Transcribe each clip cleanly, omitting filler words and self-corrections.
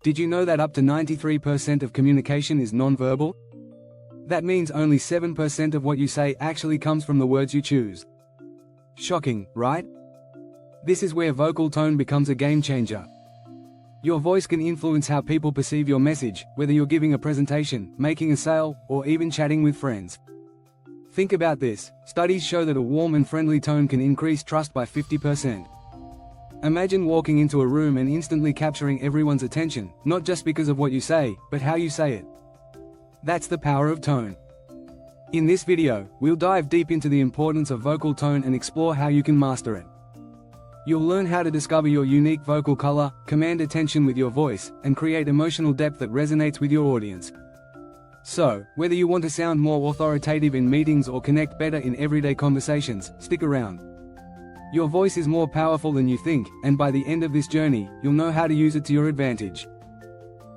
Did you know that up to 93% of communication is nonverbal? That means only 7% of what you say actually comes from the words you choose. Shocking, right? This is where vocal tone becomes a game changer. Your voice can influence how people perceive your message, whether you're giving a presentation, making a sale, or even chatting with friends. Think about this. Studies show that a warm and friendly tone can increase trust by 50%. Imagine walking into a room and instantly capturing everyone's attention, not just because of what you say, but how you say it. That's the power of tone. In this video, we'll dive deep into the importance of vocal tone and explore how you can master it. You'll learn how to discover your unique vocal color, command attention with your voice, and create emotional depth that resonates with your audience. So, whether you want to sound more authoritative in meetings or connect better in everyday conversations, stick around. Your voice is more powerful than you think, and by the end of this journey, you'll know how to use it to your advantage.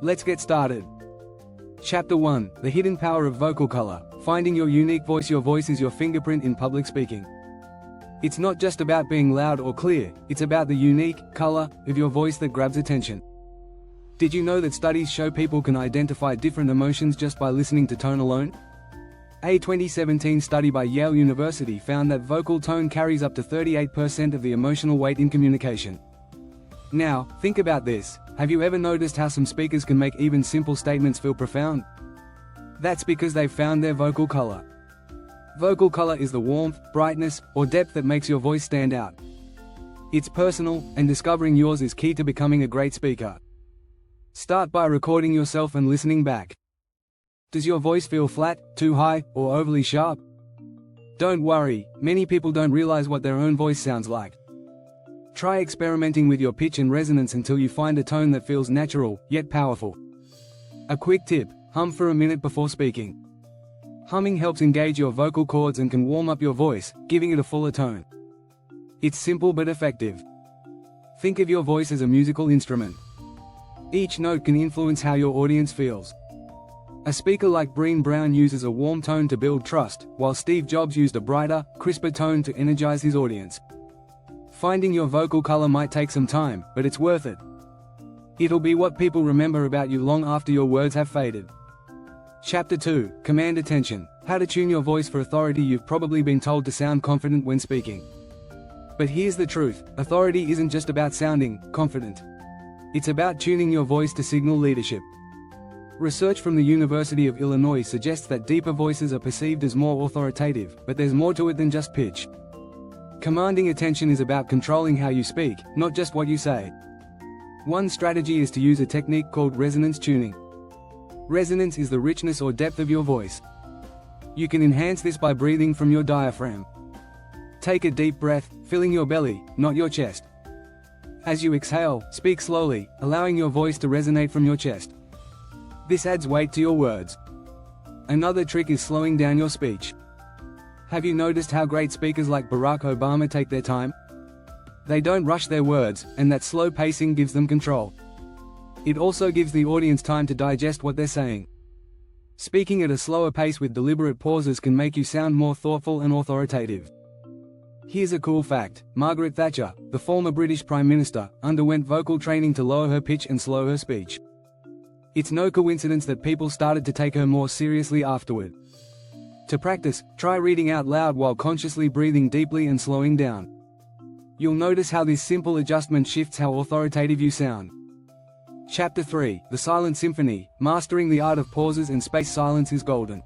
Let's get started. Chapter 1: The Hidden Power of Vocal Color. Finding your unique voice. Your voice is your fingerprint in public speaking. It's not just about being loud or clear, it's about the unique color of your voice that grabs attention. Did you know that studies show people can identify different emotions just by listening to tone alone? A 2017 study by Yale University found that vocal tone carries up to 38% of the emotional weight in communication. Now, think about this. Have you ever noticed how some speakers can make even simple statements feel profound? That's because they've found their vocal color. Vocal color is the warmth, brightness, or depth that makes your voice stand out. It's personal, and discovering yours is key to becoming a great speaker. Start by recording yourself and listening back. Does your voice feel flat, too high, or overly sharp? Don't worry, many people don't realize what their own voice sounds like. Try experimenting with your pitch and resonance until you find a tone that feels natural, yet powerful. A quick tip: hum for a minute before speaking. Humming helps engage your vocal cords and can warm up your voice, giving it a fuller tone. It's simple but effective. Think of your voice as a musical instrument. Each note can influence how your audience feels. A speaker like Brené Brown uses a warm tone to build trust, while Steve Jobs used a brighter, crisper tone to energize his audience. Finding your vocal color might take some time, but it's worth it. It'll be what people remember about you long after your words have faded. Chapter 2: Command Attention. How to tune your voice for authority. You've probably been told to sound confident when speaking. But here's the truth: authority isn't just about sounding confident. It's about tuning your voice to signal leadership. Research from the University of Illinois suggests that deeper voices are perceived as more authoritative, but there's more to it than just pitch. Commanding attention is about controlling how you speak, not just what you say. One strategy is to use a technique called resonance tuning. Resonance is the richness or depth of your voice. You can enhance this by breathing from your diaphragm. Take a deep breath, filling your belly, not your chest. As you exhale, speak slowly, allowing your voice to resonate from your chest. This adds weight to your words. Another trick is slowing down your speech. Have you noticed how great speakers like Barack Obama take their time? They don't rush their words, and that slow pacing gives them control. It also gives the audience time to digest what they're saying. Speaking at a slower pace with deliberate pauses can make you sound more thoughtful and authoritative. Here's a cool fact: Margaret Thatcher, the former British Prime Minister, underwent vocal training to lower her pitch and slow her speech. It's no coincidence that people started to take her more seriously afterward. To practice, try reading out loud while consciously breathing deeply and slowing down. You'll notice how this simple adjustment shifts how authoritative you sound. Chapter 3: The Silent Symphony. Mastering the art of pauses and space. Silence is golden.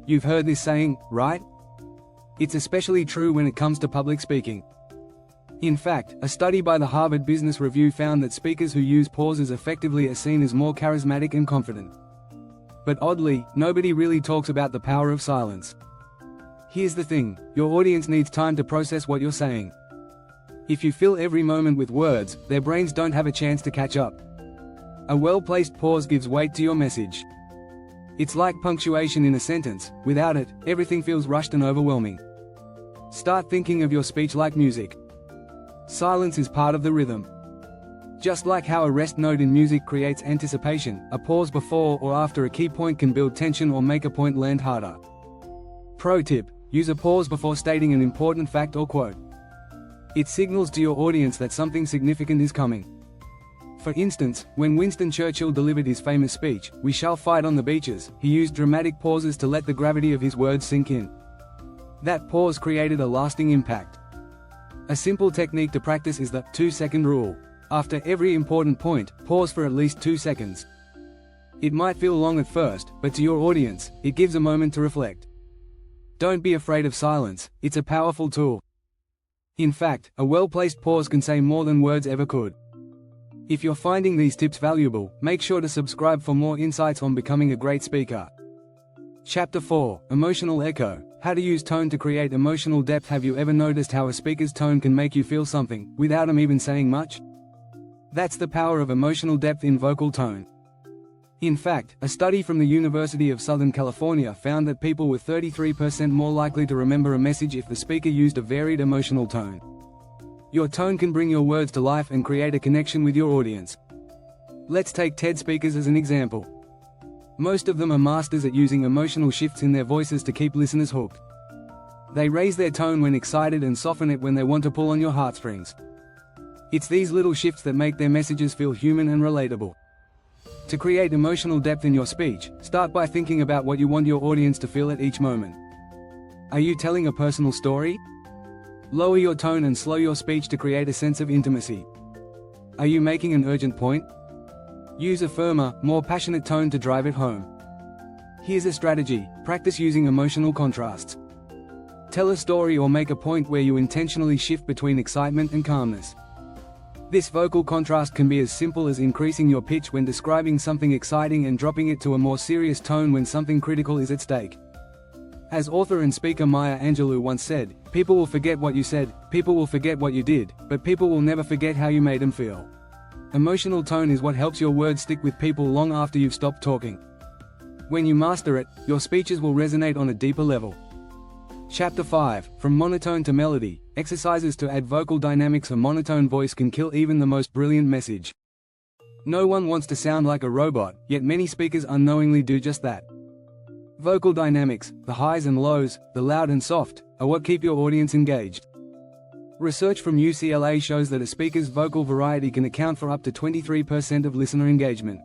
You've heard this saying, right? It's especially true when it comes to public speaking. In fact, a study by the Harvard Business Review found that speakers who use pauses effectively are seen as more charismatic and confident. But oddly, nobody really talks about the power of silence. Here's the thing: your audience needs time to process what you're saying. If you fill every moment with words, their brains don't have a chance to catch up. A well-placed pause gives weight to your message. It's like punctuation in a sentence. Without it, everything feels rushed and overwhelming. Start thinking of your speech like music. Silence is part of the rhythm. Just like how a rest note in music creates anticipation, a pause before or after a key point can build tension or make a point land harder. Pro tip: use a pause before stating an important fact or quote. It signals to your audience that something significant is coming. For instance, when Winston Churchill delivered his famous speech, "We shall fight on the beaches," he used dramatic pauses to let the gravity of his words sink in. That pause created a lasting impact. A simple technique to practice is the 2-second rule. After every important point, pause for at least 2 seconds. It might feel long at first, but to your audience, it gives a moment to reflect. Don't be afraid of silence, it's a powerful tool. In fact, a well-placed pause can say more than words ever could. If you're finding these tips valuable, make sure to subscribe for more insights on becoming a great speaker. Chapter 4: Emotional Echo. How to use tone to create emotional depth. Have you ever noticed how a speaker's tone can make you feel something, without them even saying much? That's the power of emotional depth in vocal tone. In fact, a study from the University of Southern California found that people were 33% more likely to remember a message if the speaker used a varied emotional tone. Your tone can bring your words to life and create a connection with your audience. Let's take TED speakers as an example. Most of them are masters at using emotional shifts in their voices to keep listeners hooked. They raise their tone when excited and soften it when they want to pull on your heartstrings. It's these little shifts that make their messages feel human and relatable. To create emotional depth in your speech, start by thinking about what you want your audience to feel at each moment. Are you telling a personal story? Lower your tone and slow your speech to create a sense of intimacy. Are you making an urgent point? Use a firmer, more passionate tone to drive it home. Here's a strategy: practice using emotional contrasts. Tell a story or make a point where you intentionally shift between excitement and calmness. This vocal contrast can be as simple as increasing your pitch when describing something exciting and dropping it to a more serious tone when something critical is at stake. As author and speaker Maya Angelou once said, "People will forget what you said, people will forget what you did, but people will never forget how you made them feel." Emotional tone is what helps your words stick with people long after you've stopped talking. When you master it, your speeches will resonate on a deeper level. Chapter 5: From Monotone to Melody. Exercises to add vocal dynamics. A monotone voice can kill even the most brilliant message. No one wants to sound like a robot, yet many speakers unknowingly do just that. Vocal dynamics, the highs and lows, the loud and soft, are what keep your audience engaged. Research from UCLA shows that a speaker's vocal variety can account for up to 23% of listener engagement.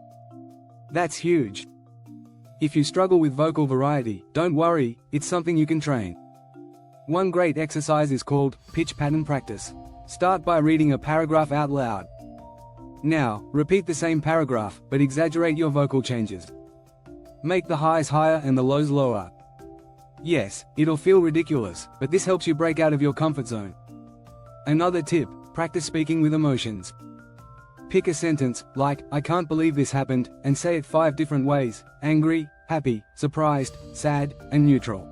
That's huge. If you struggle with vocal variety, don't worry, it's something you can train. One great exercise is called pitch pattern practice. Start by reading a paragraph out loud. Now, repeat the same paragraph, but exaggerate your vocal changes. Make the highs higher and the lows lower. Yes, it'll feel ridiculous, but this helps you break out of your comfort zone. Another tip: practice speaking with emotions. Pick a sentence, like, "I can't believe this happened," and say it 5 different ways: angry, happy, surprised, sad, and neutral.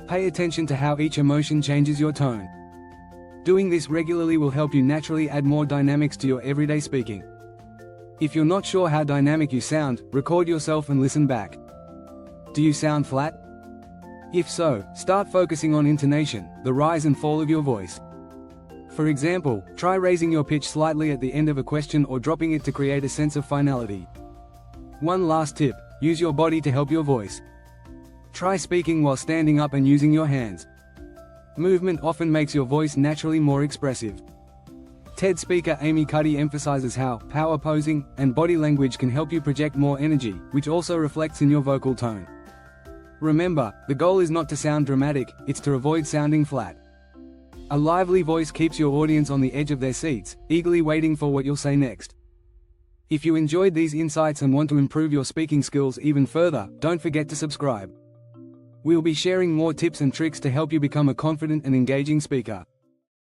Pay attention to how each emotion changes your tone. Doing this regularly will help you naturally add more dynamics to your everyday speaking. If you're not sure how dynamic you sound, record yourself and listen back. Do you sound flat? If so, start focusing on intonation, the rise and fall of your voice. For example, try raising your pitch slightly at the end of a question or dropping it to create a sense of finality. One last tip: use your body to help your voice. Try speaking while standing up and using your hands. Movement often makes your voice naturally more expressive. TED speaker Amy Cuddy emphasizes how power posing and body language can help you project more energy, which also reflects in your vocal tone. Remember, the goal is not to sound dramatic, it's to avoid sounding flat. A lively voice keeps your audience on the edge of their seats, eagerly waiting for what you'll say next. If you enjoyed these insights and want to improve your speaking skills even further, don't forget to subscribe. We'll be sharing more tips and tricks to help you become a confident and engaging speaker.